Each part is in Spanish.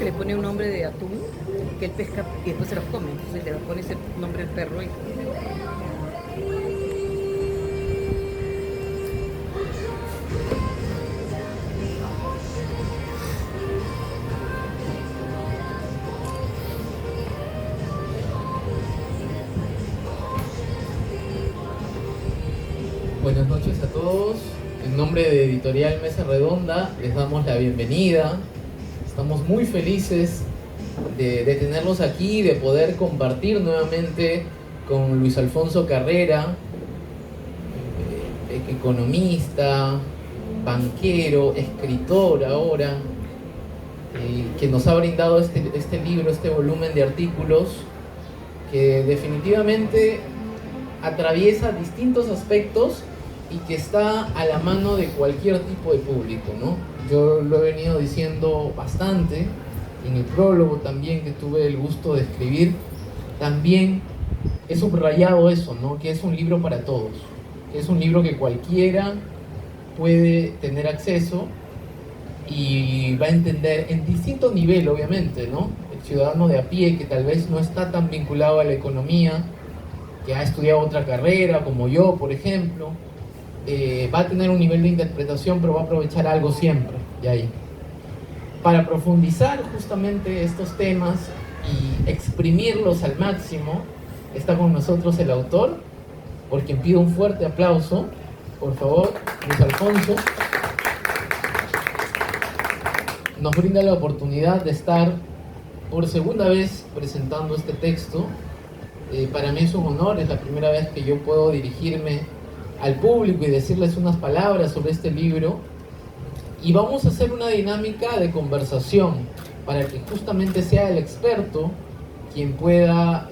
que le pone un nombre de atún, que él pesca y después se los come. Entonces le pone ese nombre al perro y... Buenas noches a todos. En nombre de Editorial Mesa Redonda les damos la bienvenida. Estamos muy felices de tenerlos aquí, de poder compartir nuevamente con Luis Alfonso Carrera, economista, banquero, escritor ahora, que nos ha brindado este libro, este volumen de artículos que definitivamente atraviesa distintos aspectos y que está a la mano de cualquier tipo de público, ¿no? Yo lo he venido diciendo bastante, en el prólogo también que tuve el gusto de escribir, también he subrayado eso, ¿no? Que es un libro para todos, que es un libro que cualquiera puede tener acceso y va a entender en distinto nivel, obviamente, ¿no? El ciudadano de a pie que tal vez no está tan vinculado a la economía, que ha estudiado otra carrera, como yo, por ejemplo, va a tener un nivel de interpretación, pero va a aprovechar algo siempre de ahí. Para profundizar justamente estos temas y exprimirlos al máximo, está con nosotros el autor, por quien pido un fuerte aplauso, por favor, Luis Alfonso. Nos brinda la oportunidad de estar por segunda vez presentando este texto. Para mí es un honor, es la primera vez que yo puedo dirigirme al público y decirles unas palabras sobre este libro. Y vamos a hacer una dinámica de conversación para que justamente sea el experto quien pueda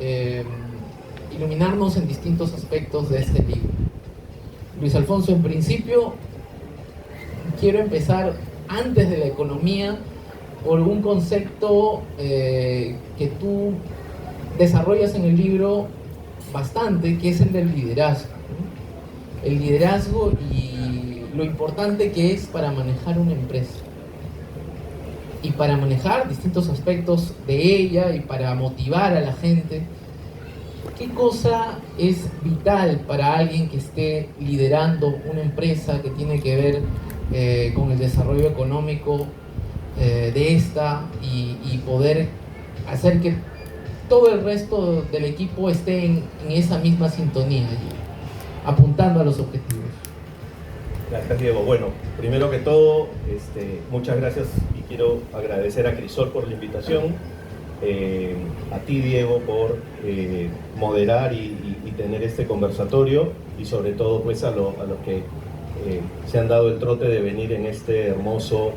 iluminarnos en distintos aspectos de este libro. Luis Alfonso, en principio, quiero empezar antes de la economía por un concepto que tú desarrollas en el libro bastante, que es el del liderazgo, ¿no? El liderazgo y lo importante que es para manejar una empresa y para manejar distintos aspectos de ella y para motivar a la gente. ¿Qué cosa es vital para alguien que esté liderando una empresa que tiene que ver con el desarrollo económico de esta y poder hacer que todo el resto del equipo esté en esa misma sintonía, apuntando a los objetivos? Gracias, Diego. Bueno, primero que todo, muchas gracias y quiero agradecer a Crisol por la invitación, a ti, Diego, por moderar y tener este conversatorio, y sobre todo pues a los que se han dado el trote de venir en este hermoso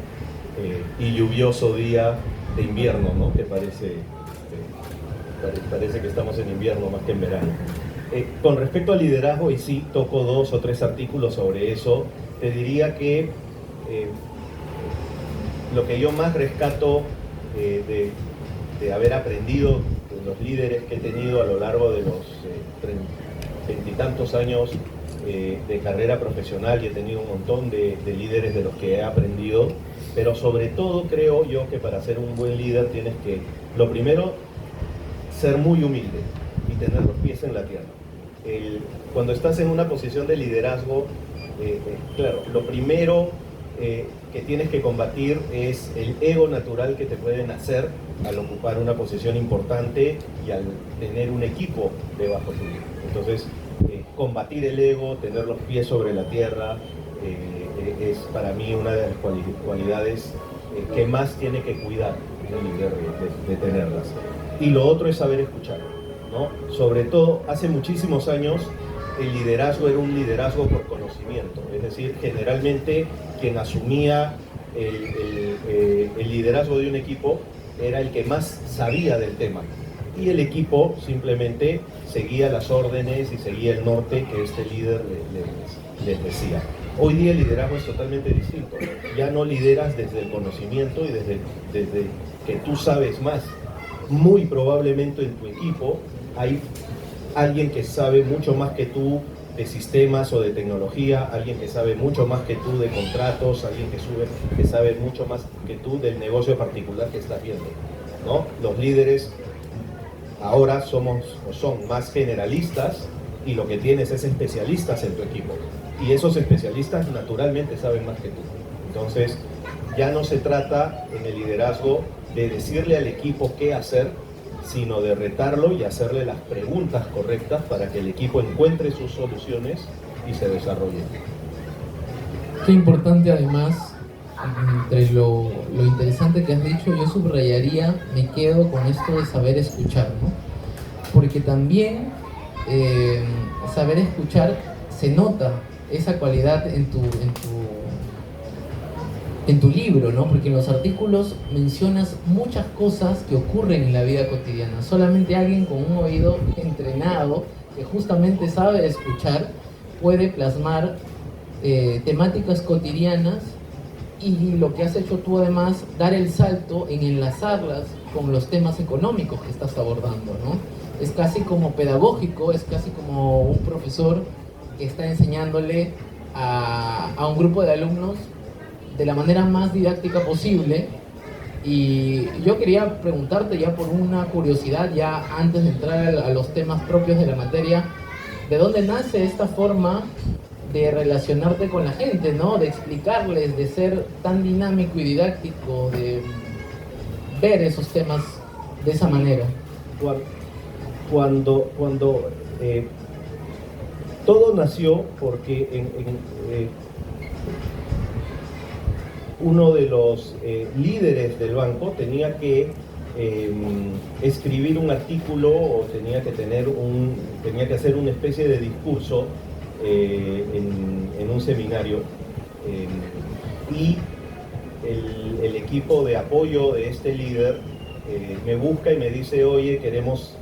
y lluvioso día de invierno, ¿no? Que parece que estamos en invierno más que en verano. Con respecto al liderazgo, y sí toco 2 o 3 artículos sobre eso, te diría que lo que yo más rescato de haber aprendido de los líderes que he tenido a lo largo de los 20 y tantos años de carrera profesional, y he tenido un montón de líderes de los que he aprendido, pero sobre todo creo yo que para ser un buen líder tienes que, lo primero, ser muy humilde y tener los pies en la tierra. Cuando estás en una posición de liderazgo, claro, lo primero que tienes que combatir es el ego natural que te puede nacer al ocupar una posición importante y al tener un equipo debajo tuyo. Entonces, combatir el ego, tener los pies sobre la tierra, es para mí una de las cualidades que más tiene que cuidar un líder de tenerlas. Y lo otro es saber escuchar, ¿no? Sobre todo, hace muchísimos años el liderazgo era un liderazgo por conocimiento, es decir, generalmente quien asumía el liderazgo de un equipo era el que más sabía del tema, y el equipo simplemente seguía las órdenes y seguía el norte que este líder les decía. Hoy día el liderazgo es totalmente distinto, ya no lideras desde el conocimiento y desde que tú sabes más. Muy probablemente en tu equipo hay alguien que sabe mucho más que tú de sistemas o de tecnología, alguien que sabe mucho más que tú de contratos, alguien que sabe mucho más que tú del negocio particular que estás viendo, ¿no? Los líderes ahora son más generalistas y lo que tienes es especialistas en tu equipo. Y esos especialistas naturalmente saben más que tú. Entonces, ya no se trata en el liderazgo de decirle al equipo qué hacer, sino de retarlo y hacerle las preguntas correctas para que el equipo encuentre sus soluciones y se desarrolle. Qué importante, además, entre lo interesante que has dicho, yo subrayaría, me quedo con esto de saber escuchar, ¿no? Porque también saber escuchar se nota esa cualidad en tu libro, ¿no? Porque en los artículos mencionas muchas cosas que ocurren en la vida cotidiana. Solamente alguien con un oído entrenado, que justamente sabe escuchar, puede plasmar temáticas cotidianas, y lo que has hecho tú además, dar el salto en enlazarlas con los temas económicos que estás abordando, ¿no? Es casi como pedagógico, es casi como un profesor que está enseñándole a un grupo de alumnos de la manera más didáctica posible. Y yo quería preguntarte, ya por una curiosidad, ya antes de entrar a los temas propios de la materia, ¿de dónde nace esta forma de relacionarte con la gente, ¿no? De explicarles, de ser tan dinámico y didáctico, de ver esos temas de esa manera? Cuando todo nació porque uno de los líderes del banco tenía que escribir un artículo o tenía que hacer una especie de discurso en un seminario, y el equipo de apoyo de este líder me busca y me dice: oye, queremos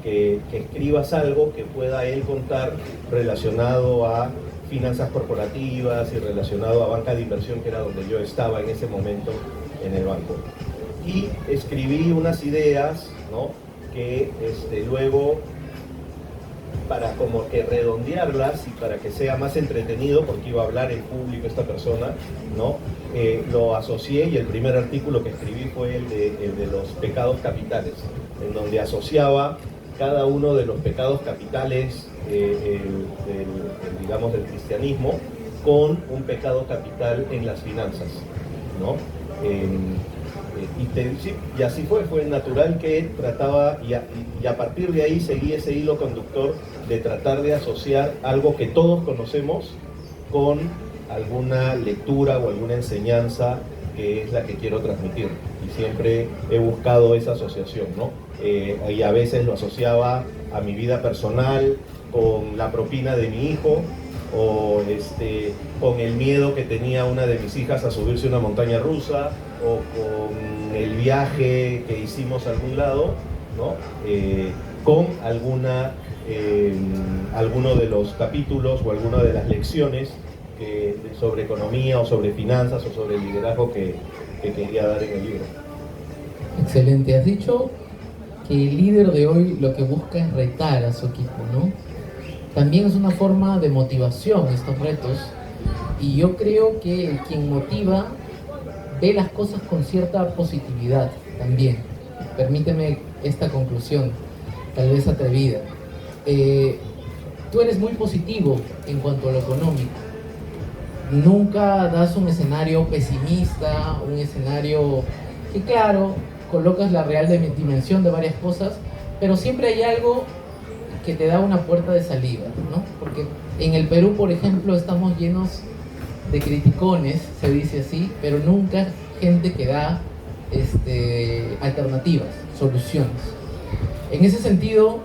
que escribas algo que pueda él contar relacionado a finanzas corporativas y relacionado a banca de inversión, que era donde yo estaba en ese momento en el banco. Y escribí unas ideas, ¿no? Que luego, para como que redondearlas y para que sea más entretenido, porque iba a hablar en público esta persona, ¿no? Lo asocié, y el primer artículo que escribí fue el de los pecados capitales, en donde asociaba cada uno de los pecados capitales digamos, del cristianismo con un pecado capital en las finanzas, ¿no? Y así fue natural que trataba, y a partir de ahí seguí ese hilo conductor de tratar de asociar algo que todos conocemos con alguna lectura o alguna enseñanza que es la que quiero transmitir. Y siempre he buscado esa asociación, ¿no? Y a veces lo asociaba a mi vida personal, con la propina de mi hijo, o con el miedo que tenía una de mis hijas a subirse a una montaña rusa, o con el viaje que hicimos a algún lado, ¿no? Con alguno de los capítulos o alguna de las lecciones sobre economía o sobre finanzas o sobre liderazgo que quería dar en el libro. Excelente. Has dicho que el líder de hoy lo que busca es retar a su equipo, ¿no? También es una forma de motivación estos retos, y yo creo que quien motiva ve las cosas con cierta positividad también. Permíteme esta conclusión, tal vez atrevida. Tú eres muy positivo en cuanto a lo económico. Nunca das un escenario pesimista, un escenario que, claro, colocas la real dimensión de varias cosas, pero siempre hay algo que te da una puerta de salida, ¿no? Porque en el Perú, por ejemplo, estamos llenos de criticones, se dice así, pero nunca gente que da alternativas, soluciones. En ese sentido,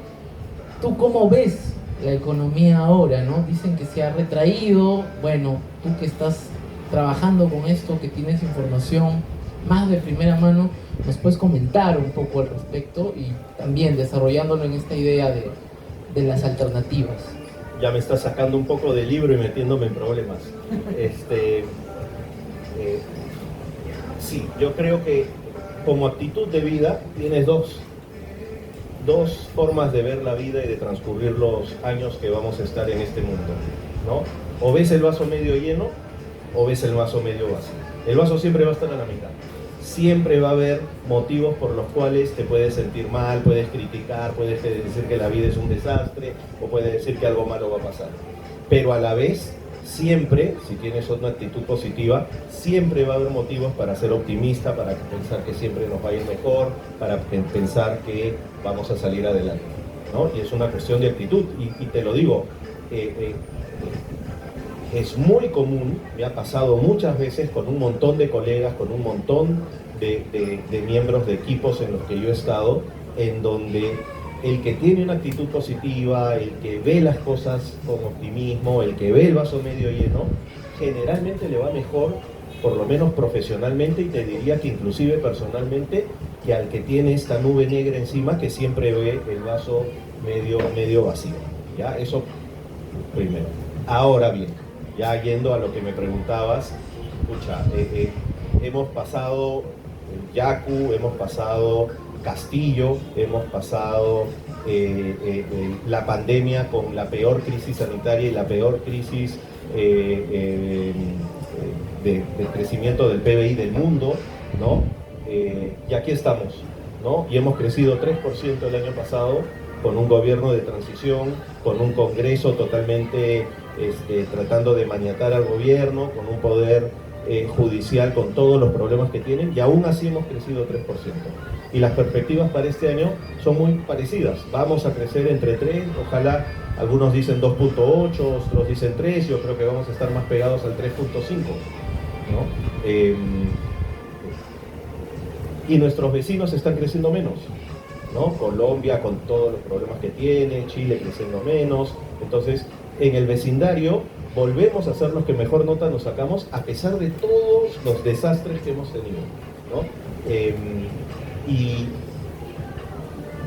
¿tú cómo ves la economía ahora, no? Dicen que se ha retraído. Bueno, tú que estás trabajando con esto, que tienes información más de primera mano, ¿nos puedes comentar un poco al respecto y también desarrollándolo en esta idea de las alternativas? Ya me está sacando un poco del libro y metiéndome en problemas. Sí, yo creo que como actitud de vida tienes dos dos formas de ver la vida y de transcurrir los años que vamos a estar en este mundo, ¿no? O ves el vaso medio lleno o ves el vaso medio vacío. El vaso siempre va a estar a la mitad. Siempre va a haber motivos por los cuales te puedes sentir mal, puedes criticar, puedes decir que la vida es un desastre o puedes decir que algo malo va a pasar. Pero a la vez, siempre, si tienes una actitud positiva, siempre va a haber motivos para ser optimista, para pensar que siempre nos va a ir mejor, para pensar que vamos a salir adelante, ¿no? Y es una cuestión de actitud. Y te lo digo, es muy común, me ha pasado muchas veces con un montón de colegas, con un montón de miembros de equipos en los que yo he estado, en donde el que tiene una actitud positiva, el que ve las cosas con optimismo, el que ve el vaso medio lleno, generalmente le va mejor, por lo menos profesionalmente, y te diría que inclusive personalmente, que al que tiene esta nube negra encima, que siempre ve el vaso medio vacío. ¿Ya? Eso primero. Ahora bien, ya yendo a lo que me preguntabas, escucha, hemos pasado Yaku, hemos pasado Castillo, hemos pasado la pandemia con la peor crisis sanitaria y la peor crisis de crecimiento del PBI del mundo, ¿no? Y aquí estamos, ¿no? Y hemos crecido 3% el año pasado con un gobierno de transición, con un Congreso totalmente tratando de maniatar al gobierno, con un poder judicial con todos los problemas que tienen, y aún así hemos crecido 3%. Y las perspectivas para este año son muy parecidas. Vamos a crecer entre 3, ojalá, algunos dicen 2.8, otros dicen 3, yo creo que vamos a estar más pegados al 3.5, ¿no? Y nuestros vecinos están creciendo menos, ¿no? Colombia con todos los problemas que tiene, Chile creciendo menos. Entonces, en el vecindario volvemos a ser los que mejor nota nos sacamos, a pesar de todos los desastres que hemos tenido, ¿no? Y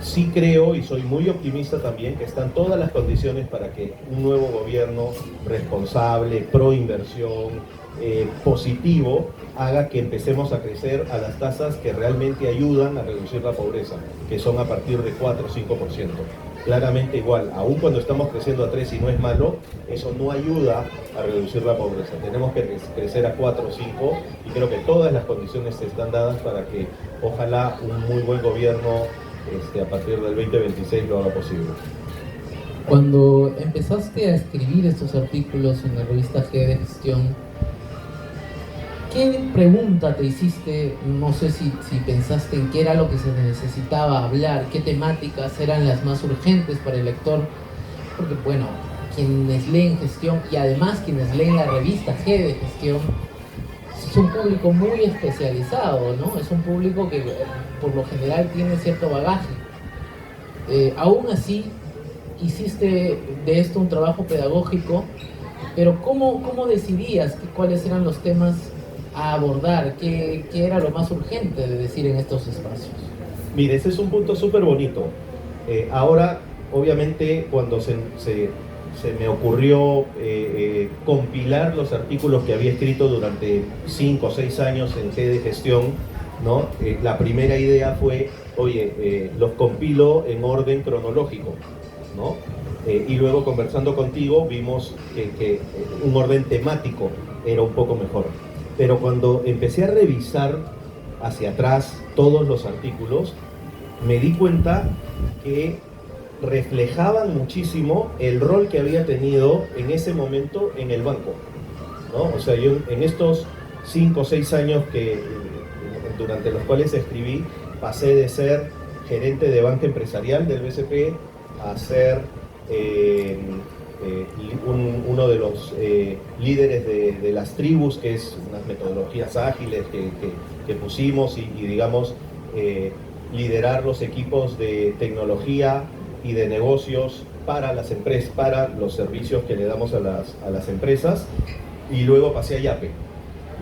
sí creo, y soy muy optimista también, que están todas las condiciones para que un nuevo gobierno responsable, pro inversión, positivo, haga que empecemos a crecer a las tasas que realmente ayudan a reducir la pobreza, que son a partir de 4 o 5%. Claramente igual, aun cuando estamos creciendo a 3 y no es malo, eso no ayuda a reducir la pobreza. Tenemos que crecer a 4 o 5, y creo que todas las condiciones están dadas para que ojalá un muy buen gobierno a partir del 2026 lo haga posible. Cuando empezaste a escribir estos artículos en la revista G de Gestión, ¿qué pregunta te hiciste? No sé si pensaste en qué era lo que se necesitaba hablar, qué temáticas eran las más urgentes para el lector, porque bueno, quienes leen Gestión y además quienes leen la revista G de Gestión es un público muy especializado, ¿no? Es un público que por lo general tiene cierto bagaje. Aún así, hiciste de esto un trabajo pedagógico, pero ¿cómo decidías cuáles eran los temas a abordar? ¿Qué era lo más urgente de decir en estos espacios? Mire, ese es un punto súper bonito. Ahora, obviamente, cuando se me ocurrió compilar los artículos que había escrito durante 5 o 6 años en G de Gestión, ¿no? La primera idea fue, oye, los compilo en orden cronológico, ¿no? Y luego, conversando contigo, vimos que un orden temático era un poco mejor. Pero cuando empecé a revisar hacia atrás todos los artículos, me di cuenta que reflejaban muchísimo el rol que había tenido en ese momento en el banco, ¿no? O sea, yo en estos 5 o 6 años durante los cuales escribí, pasé de ser gerente de banca empresarial del BCP a ser uno de los líderes de las tribus, que es unas metodologías ágiles que pusimos, y digamos, liderar los equipos de tecnología y de negocios para las empresas, para los servicios que le damos a las empresas, y luego pasé a Yape,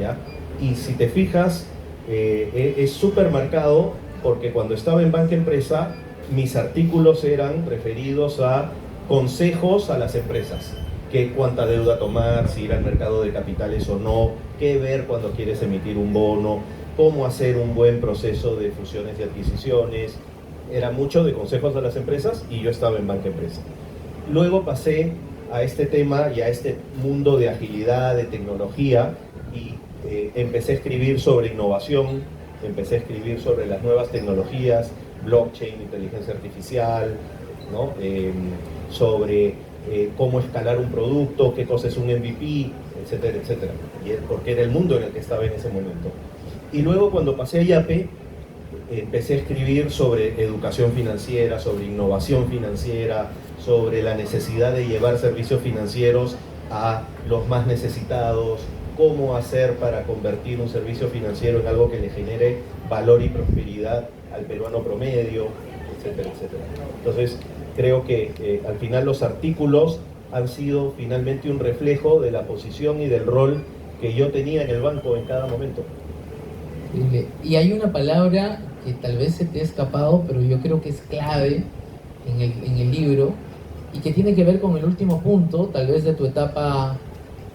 ¿ya? Y si te fijas, es súper marcado, porque cuando estaba en banca empresa, mis artículos eran referidos a consejos a las empresas, que cuánta deuda tomar, si ir al mercado de capitales o no, qué ver cuando quieres emitir un bono, cómo hacer un buen proceso de fusiones y adquisiciones, era mucho de consejos a las empresas y yo estaba en Banca Empresa. Luego pasé a este tema y a este mundo de agilidad, de tecnología, y empecé a escribir sobre innovación, empecé a escribir sobre las nuevas tecnologías, blockchain, inteligencia artificial, ¿no? Sobre cómo escalar un producto, qué cosa es un MVP, etcétera, etcétera, porque era el mundo en el que estaba en ese momento. Y luego cuando pasé a Yape, empecé a escribir sobre educación financiera, sobre innovación financiera, sobre la necesidad de llevar servicios financieros a los más necesitados, cómo hacer para convertir un servicio financiero en algo que le genere valor y prosperidad al peruano promedio, etcétera, etcétera. Entonces, creo que al final los artículos han sido finalmente un reflejo de la posición y del rol que yo tenía en el banco en cada momento. Y hay una palabra que tal vez se te ha escapado, pero yo creo que es clave en el libro y que tiene que ver con el último punto, tal vez de tu etapa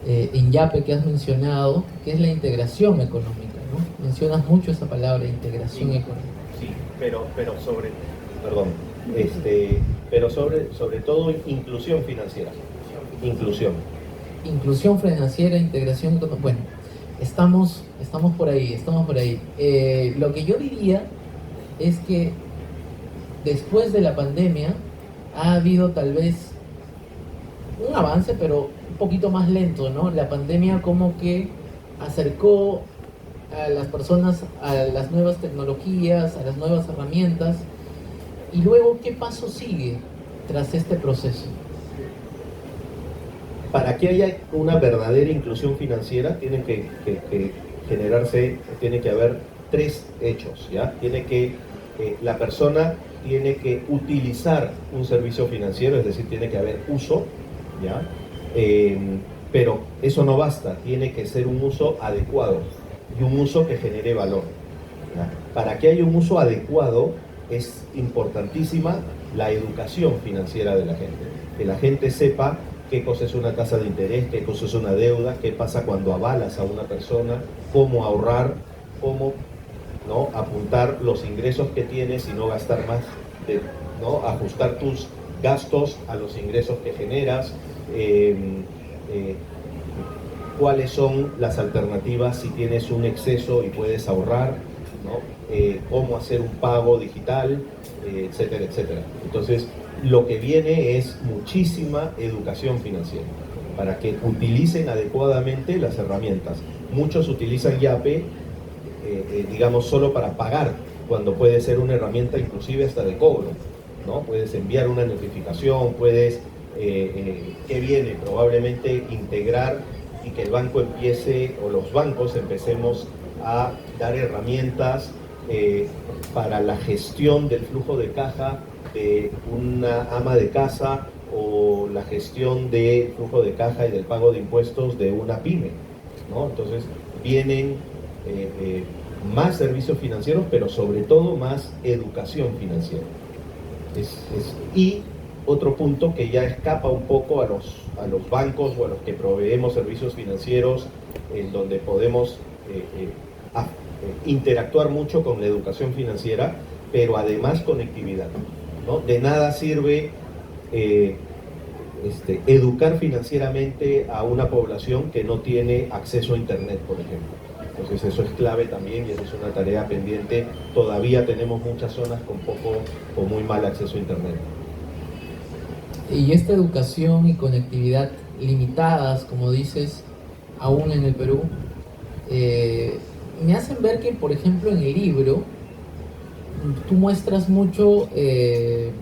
en Yape que has mencionado, que es la integración económica, ¿no? Mencionas mucho esa palabra, integración económica. Sí, pero sobre todo inclusión financiera. Inclusión financiera, integración económica. Bueno, estamos por ahí. Lo que yo diría es que después de la pandemia ha habido tal vez un avance, pero un poquito más lento, ¿no? La pandemia como que acercó a las personas a las nuevas tecnologías, a las nuevas herramientas. Y luego, ¿qué paso sigue tras este proceso? Para que haya una verdadera inclusión financiera, tiene que haber tres hechos, ¿ya? La persona tiene que utilizar un servicio financiero, es decir, tiene que haber uso, ¿ya? Pero eso no basta, tiene que ser un uso adecuado y un uso que genere valor, ¿ya? Para que haya un uso adecuado es importantísima la educación financiera de la gente, que la gente sepa qué cosa es una tasa de interés, qué cosa es una deuda, qué pasa cuando avalas a una persona, cómo ahorrar, cómo, ¿no?, apuntar los ingresos que tienes y no gastar más, ¿no?, ajustar tus gastos a los ingresos que generas, cuáles son las alternativas si tienes un exceso y puedes ahorrar, ¿no?, cómo hacer un pago digital, etcétera, etcétera. Entonces, lo que viene es muchísima educación financiera para que utilicen adecuadamente las herramientas. Muchos utilizan Yape, digamos, solo para pagar, cuando puede ser una herramienta inclusive hasta de cobro, ¿no? Puedes enviar una notificación, puedes, ¿qué viene? Probablemente integrar y que el banco empiece, o los bancos empecemos a dar herramientas para la gestión del flujo de caja de una ama de casa o la gestión del flujo de caja y del pago de impuestos de una pyme, ¿no? Entonces vienen más servicios financieros, pero sobre todo más educación financiera. Y otro punto que ya escapa un poco a los bancos o a los que proveemos servicios financieros, en donde podemos interactuar mucho con la educación financiera, pero además conectividad, ¿no? De nada sirve educar financieramente a una población que no tiene acceso a internet, por ejemplo. Entonces eso es clave también y eso es una tarea pendiente. Todavía tenemos muchas zonas con poco o muy mal acceso a internet. Y esta educación y conectividad limitadas, como dices, aún en el Perú, me hacen ver que, por ejemplo, en el libro tú muestras mucho qué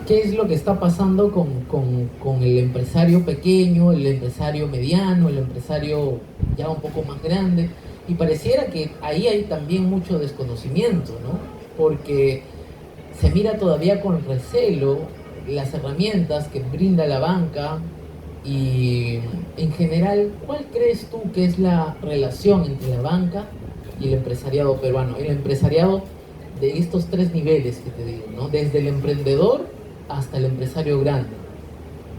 es lo que está pasando con el empresario pequeño, el empresario mediano, el empresario ya un poco más grande, y pareciera que ahí hay también mucho desconocimiento, ¿no? Porque se mira todavía con recelo las herramientas que brinda la banca. Y en general, ¿cuál crees tú que es la relación entre la banca y el empresariado peruano? El empresariado de estos tres niveles que te digo, ¿no? Desde el emprendedor hasta el empresario grande.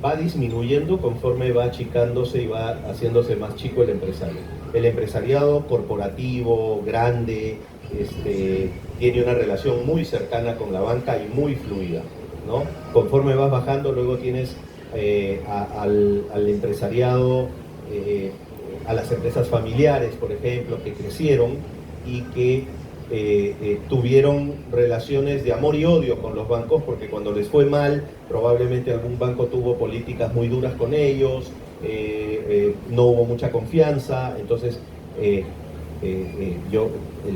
Va disminuyendo conforme va achicándose y va haciéndose más chico el empresario. El empresariado corporativo, grande, tiene una relación muy cercana con la banca y muy fluida, ¿no? Conforme vas bajando, luego tienes al empresariado, a las empresas familiares, por ejemplo, que crecieron y que tuvieron relaciones de amor y odio con los bancos, porque cuando les fue mal, probablemente algún banco tuvo políticas muy duras con ellos, no hubo mucha confianza. Entonces el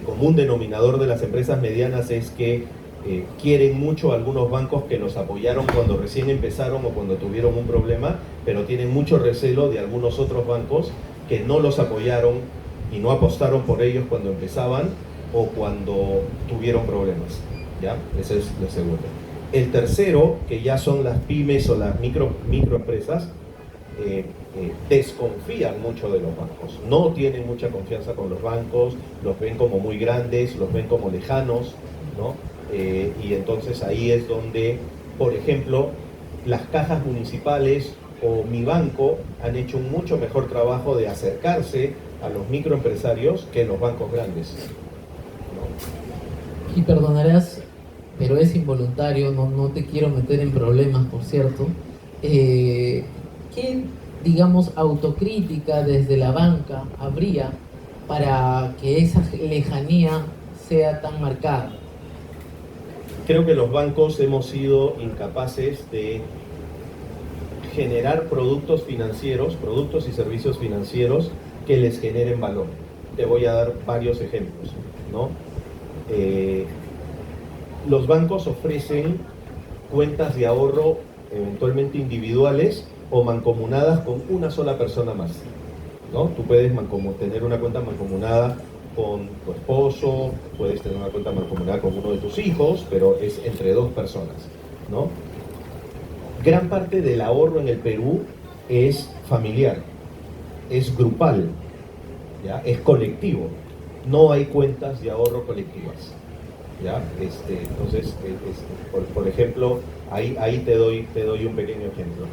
común denominador de las empresas medianas es que quieren mucho a algunos bancos que los apoyaron cuando recién empezaron o cuando tuvieron un problema, pero tienen mucho recelo de algunos otros bancos que no los apoyaron y no apostaron por ellos cuando empezaban o cuando tuvieron problemas, ¿ya? Ese es el segundo. El tercero, que ya son las pymes o las microempresas, desconfían mucho de los bancos, no tienen mucha confianza con los bancos, los ven como muy grandes, los ven como lejanos, ¿no? Y entonces ahí es donde, por ejemplo, las cajas municipales o mi banco han hecho un mucho mejor trabajo de acercarse a los microempresarios que los bancos grandes, ¿no? Y perdonarás, pero es involuntario, no te quiero meter en problemas, por cierto. ¿Qué, digamos, autocrítica desde la banca habría para que esa lejanía sea tan marcada? Creo que los bancos hemos sido incapaces de generar productos financieros, productos y servicios financieros que les generen valor. Te voy a dar varios ejemplos, ¿no? Los bancos ofrecen cuentas de ahorro eventualmente individuales o mancomunadas con una sola persona más, ¿no? Tú puedes tener una cuenta mancomunada con tu esposo, puedes tener una cuenta mancomunada con uno de tus hijos, pero es entre dos personas, ¿no? Gran parte del ahorro en el Perú es familiar, es grupal, ¿ya? Es colectivo, no hay cuentas de ahorro colectivas, ¿ya? Entonces, por ejemplo, ahí te doy un pequeño ejemplo.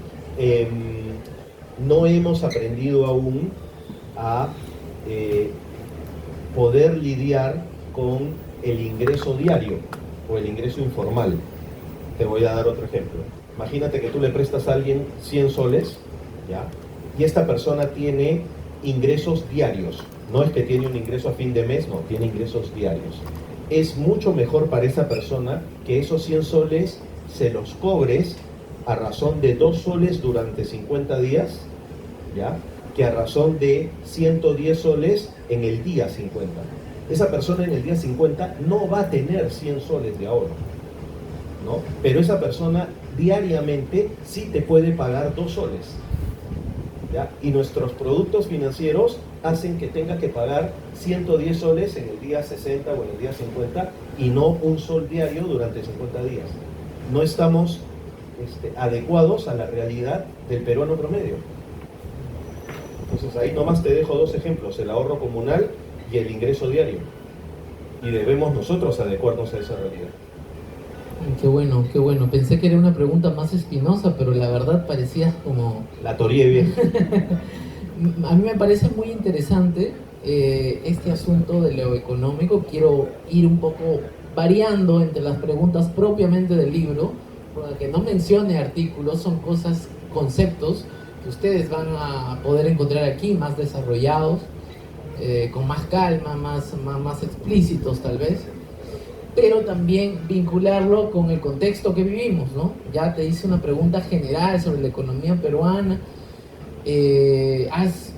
No hemos aprendido aún a poder lidiar con el ingreso diario o el ingreso informal. Te voy a dar otro ejemplo. Imagínate que tú le prestas a alguien 100 soles, ¿ya? Y esta persona tiene ingresos diarios. No es que tiene un ingreso a fin de mes, no, tiene ingresos diarios. Es mucho mejor para esa persona que esos 100 soles se los cobres a razón de 2 soles durante 50 días, ¿ya? Que a razón de 110 soles en el día 50. Esa persona en el día 50 no va a tener 100 soles de ahorro, ¿no? Pero esa persona diariamente sí te puede pagar 2 soles, ¿ya? Y nuestros productos financieros hacen que tenga que pagar 110 soles en el día 60 o en el día 50 y no un sol diario durante 50 días. No estamos adecuados a la realidad del peruano promedio. Entonces ahí nomás te dejo dos ejemplos, el ahorro comunal y el ingreso diario. Y debemos nosotros adecuarnos a esa realidad. Qué bueno, qué bueno. Pensé que era una pregunta más espinosa, pero la verdad parecía como... La toreé bien. A mí me parece muy interesante este asunto de lo económico. Quiero ir un poco variando entre las preguntas propiamente del libro, para que no mencione artículos, son cosas, conceptos que ustedes van a poder encontrar aquí, más desarrollados, con más calma, más explícitos tal vez, pero también vincularlo con el contexto que vivimos, ¿no? Ya te hice una pregunta general sobre la economía peruana, has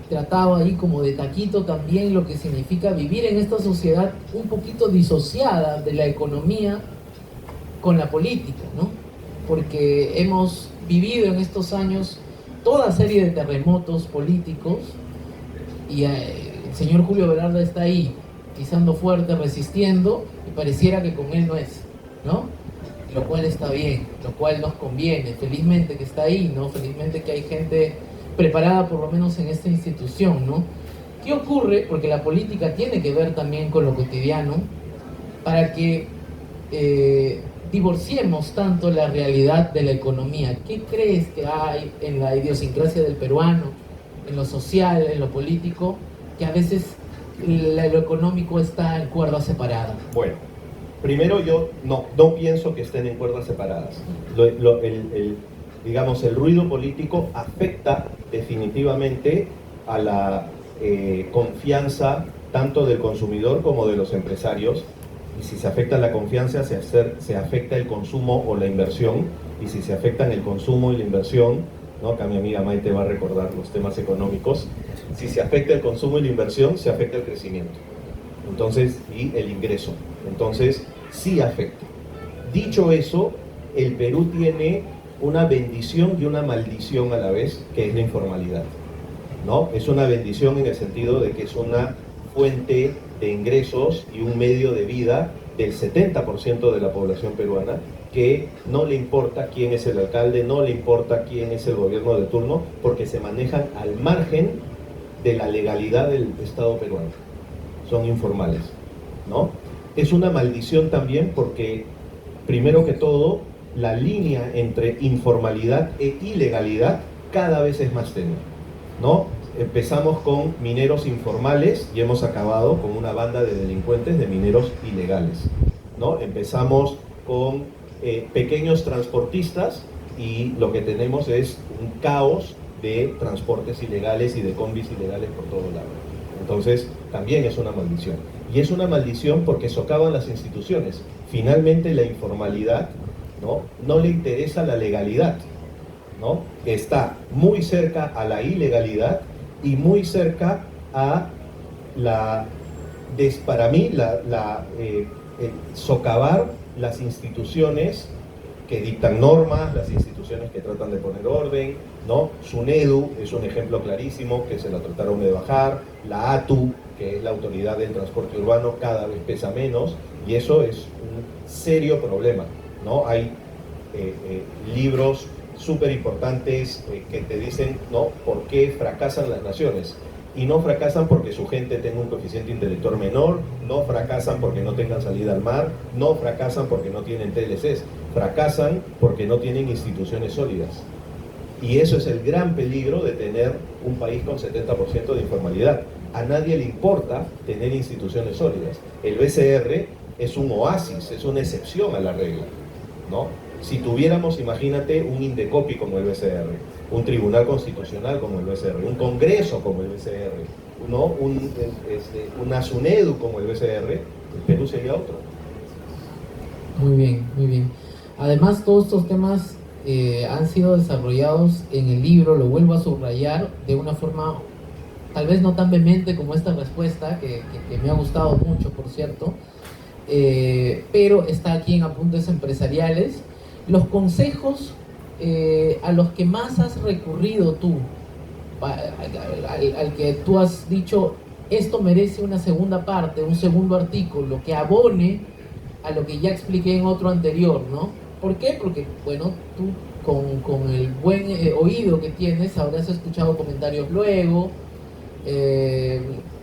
tratado ahí como de taquito también lo que significa vivir en esta sociedad un poquito disociada de la economía con la política, ¿no? Porque hemos vivido en estos años toda serie de terremotos políticos y el señor Julio Velarde está ahí pisando fuerte, resistiendo, y pareciera que con él no es, ¿no? Lo cual está bien, lo cual nos conviene, felizmente que está ahí, ¿no? Felizmente que hay gente preparada por lo menos en esta institución, ¿no? ¿Qué ocurre? Porque la política tiene que ver también con lo cotidiano, para que divorciemos tanto la realidad de la economía. ¿Qué crees que hay en la idiosincrasia del peruano, en lo social, en lo político, que a veces lo económico está en cuerda separada? Bueno, primero yo no pienso que estén en cuerdas separadas. Digamos, el ruido político afecta definitivamente a la confianza tanto del consumidor como de los empresarios, y si se afecta la confianza se afecta el consumo o la inversión, y si se afectan el consumo y la inversión, ¿no? Acá mi amiga Maite va a recordar los temas económicos, si se afecta el consumo y la inversión, se afecta el crecimiento, entonces, y el ingreso, entonces sí afecta. Dicho eso, el Perú tiene una bendición y una maldición a la vez, que es la informalidad, ¿no? Es una bendición en el sentido de que es una fuente de ingresos y un medio de vida del 70% de la población peruana, que no le importa quién es el alcalde, no le importa quién es el gobierno de turno, porque se manejan al margen de la legalidad del Estado peruano. Son informales, ¿no? Es una maldición también porque, primero que todo, la línea entre informalidad e ilegalidad cada vez es más tenue, ¿no? Empezamos con mineros informales y hemos acabado con una banda de delincuentes de mineros ilegales, ¿no? Empezamos con pequeños transportistas y lo que tenemos es un caos de transportes ilegales y de combis ilegales por todo lado. Entonces, también es una maldición. Y es una maldición porque socavan las instituciones. Finalmente, la informalidad, no le interesa la legalidad, ¿no? Está muy cerca a la ilegalidad y muy cerca a para mí, socavar las instituciones que dictan normas, las instituciones que tratan de poner orden, ¿no? SUNEDU es un ejemplo clarísimo, que se la trataron de bajar, la ATU, que es la Autoridad del Transporte Urbano, cada vez pesa menos, y eso es un serio problema, ¿no? Hay libros súper importantes que te dicen, ¿no?, por qué fracasan las naciones. Y no fracasan porque su gente tenga un coeficiente intelectual menor, no fracasan porque no tengan salida al mar, no fracasan porque no tienen TLCs, fracasan porque no tienen instituciones sólidas. Y eso es el gran peligro de tener un país con 70% de informalidad. A nadie le importa tener instituciones sólidas. El BCR es un oasis, es una excepción a la regla, ¿no? Si tuviéramos, imagínate, un INDECOPI como el BCR, un tribunal constitucional como el BCR, un congreso como el BCR, ¿no? Una SUNEDU como el BCR, el Perú sería otro. Muy bien, muy bien. Además, todos estos temas han sido desarrollados en el libro, lo vuelvo a subrayar, de una forma tal vez no tan vehemente como esta respuesta, que me ha gustado mucho, por cierto, pero está aquí en Apuntes Empresariales. Los consejos a los que más has recurrido tú, al que tú has dicho, esto merece una segunda parte, un segundo artículo que abone a lo que ya expliqué en otro anterior, ¿no? ¿Por qué? Porque, bueno, tú con el buen oído que tienes habrás escuchado comentarios luego,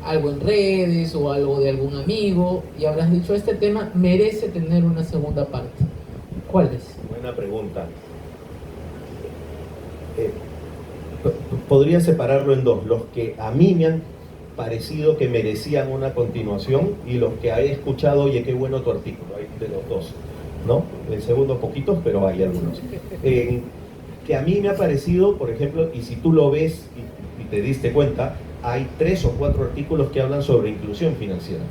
algo en redes o algo de algún amigo, y habrás dicho, este tema merece tener una segunda parte. ¿Cuál es? Buena pregunta. Podría separarlo en dos: los que a mí me han parecido que merecían una continuación y los que he escuchado, oye, qué bueno tu artículo. Hay de los dos, ¿no? El segundo poquitos, pero hay algunos. Que a mí me ha parecido, por ejemplo, y si tú lo ves y te diste cuenta, hay 3 o 4 artículos que hablan sobre inclusión financiera,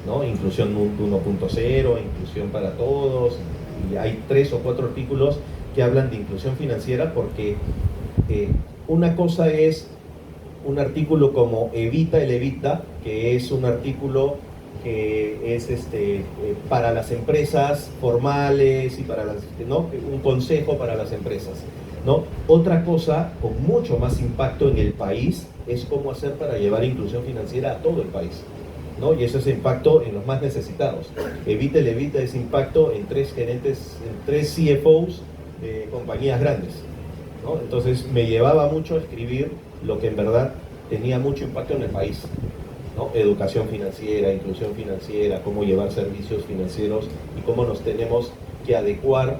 ¿no? Inclusión 1.0, inclusión para todos, y hay 3 o 4 artículos que hablan de inclusión financiera, porque una cosa es un artículo como Evita el Evita, que es un artículo que es para las empresas formales y para las, ¿no?, un consejo para las empresas, ¿no? Otra cosa con mucho más impacto en el país es cómo hacer para llevar inclusión financiera a todo el país, ¿no? Y eso es impacto en los más necesitados. Evita el Evita es impacto en 3 gerentes, en 3 CFOs de compañías grandes, ¿no? Entonces me llevaba mucho a escribir lo que en verdad tenía mucho impacto en el país, ¿no? Educación financiera, inclusión financiera, cómo llevar servicios financieros y cómo nos tenemos que adecuar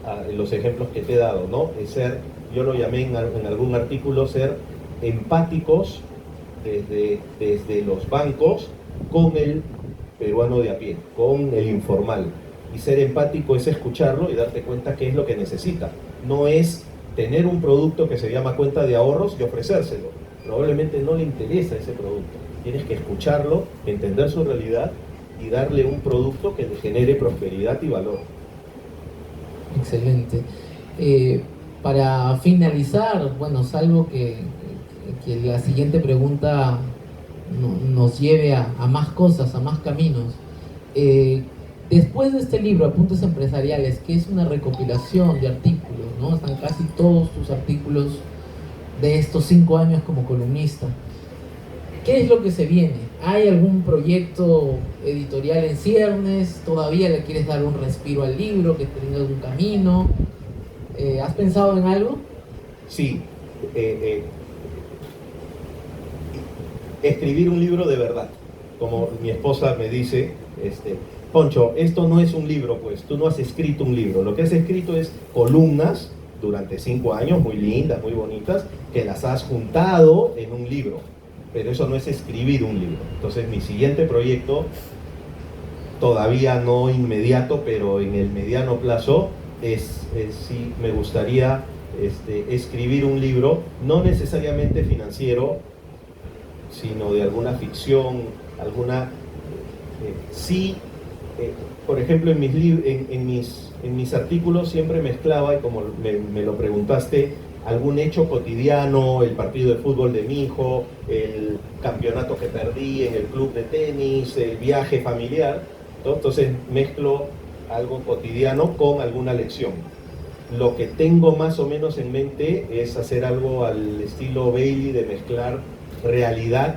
a los ejemplos que te he dado, ¿no? Es ser, yo lo llamé en algún artículo, ser empáticos desde los bancos con el peruano de a pie, con el informal. Y ser empático es escucharlo y darte cuenta qué es lo que necesita. No es tener un producto que se llama cuenta de ahorros y ofrecérselo. Probablemente no le interesa ese producto. Tienes que escucharlo, entender su realidad y darle un producto que le genere prosperidad y valor. Excelente. Para finalizar, bueno, salvo que la siguiente pregunta nos lleve a más cosas, a más caminos. Después de este libro, Apuntes Empresariales, que es una recopilación de artículos, ¿no? Están casi todos tus artículos de estos 5 años como columnista. ¿Qué es lo que se viene? ¿Hay algún proyecto editorial en ciernes? ¿Todavía le quieres dar un respiro al libro, que tenga algún camino? ¿Has pensado en algo? Sí. Escribir un libro de verdad. Como mi esposa me dice, Poncho, esto no es un libro, pues tú no has escrito un libro. Lo que has escrito es columnas durante 5 años, muy lindas, muy bonitas, que las has juntado en un libro. Pero eso no es escribir un libro. Entonces mi siguiente proyecto, todavía no inmediato, pero en el mediano plazo, sí me gustaría escribir un libro, no necesariamente financiero, sino de alguna ficción, por ejemplo, en mis artículos siempre mezclaba, y como me lo preguntaste, algún hecho cotidiano, el partido de fútbol de mi hijo, el campeonato que perdí en el club de tenis, el viaje familiar, ¿no? Entonces mezclo algo cotidiano con alguna lección. Lo que tengo más o menos en mente es hacer algo al estilo Bailey, de mezclar realidad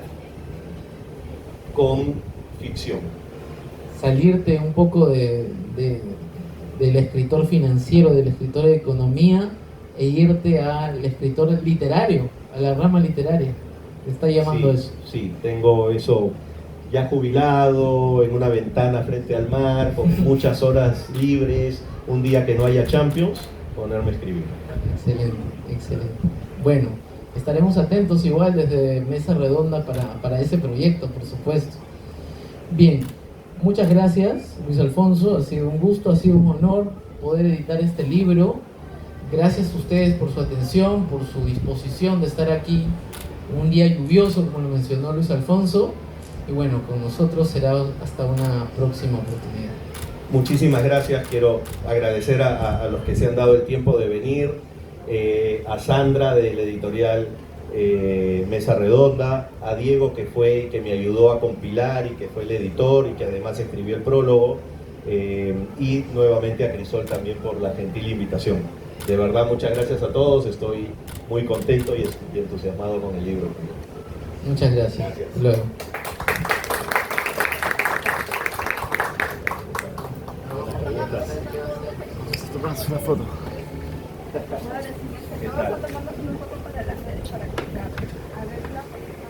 con ficción. Salirte un poco del escritor financiero, del escritor de economía, e irte al escritor literario, a la rama literaria. ¿Te está llamando eso? Sí, tengo eso ya jubilado, en una ventana frente al mar, con muchas horas libres, un día que no haya Champions, ponerme a escribir. Excelente, excelente. Bueno, estaremos atentos igual desde Mesa Redonda para ese proyecto, por supuesto. Bien, muchas gracias, Luis Alfonso. Ha sido un gusto, ha sido un honor poder editar este libro. Gracias a ustedes por su atención, por su disposición de estar aquí un día lluvioso, como lo mencionó Luis Alfonso. Y bueno, con nosotros será hasta una próxima oportunidad. Muchísimas gracias. Quiero agradecer a los que se han dado el tiempo de venir, a Sandra del editorial Mesa Redonda, a Diego, que me ayudó a compilar y que fue el editor y que además escribió el prólogo, y nuevamente a Crisol también por la gentil invitación. De verdad, muchas gracias a todos. Estoy muy contento y entusiasmado con el libro. Muchas gracias. Hasta luego. Una foto. ¿Qué tal?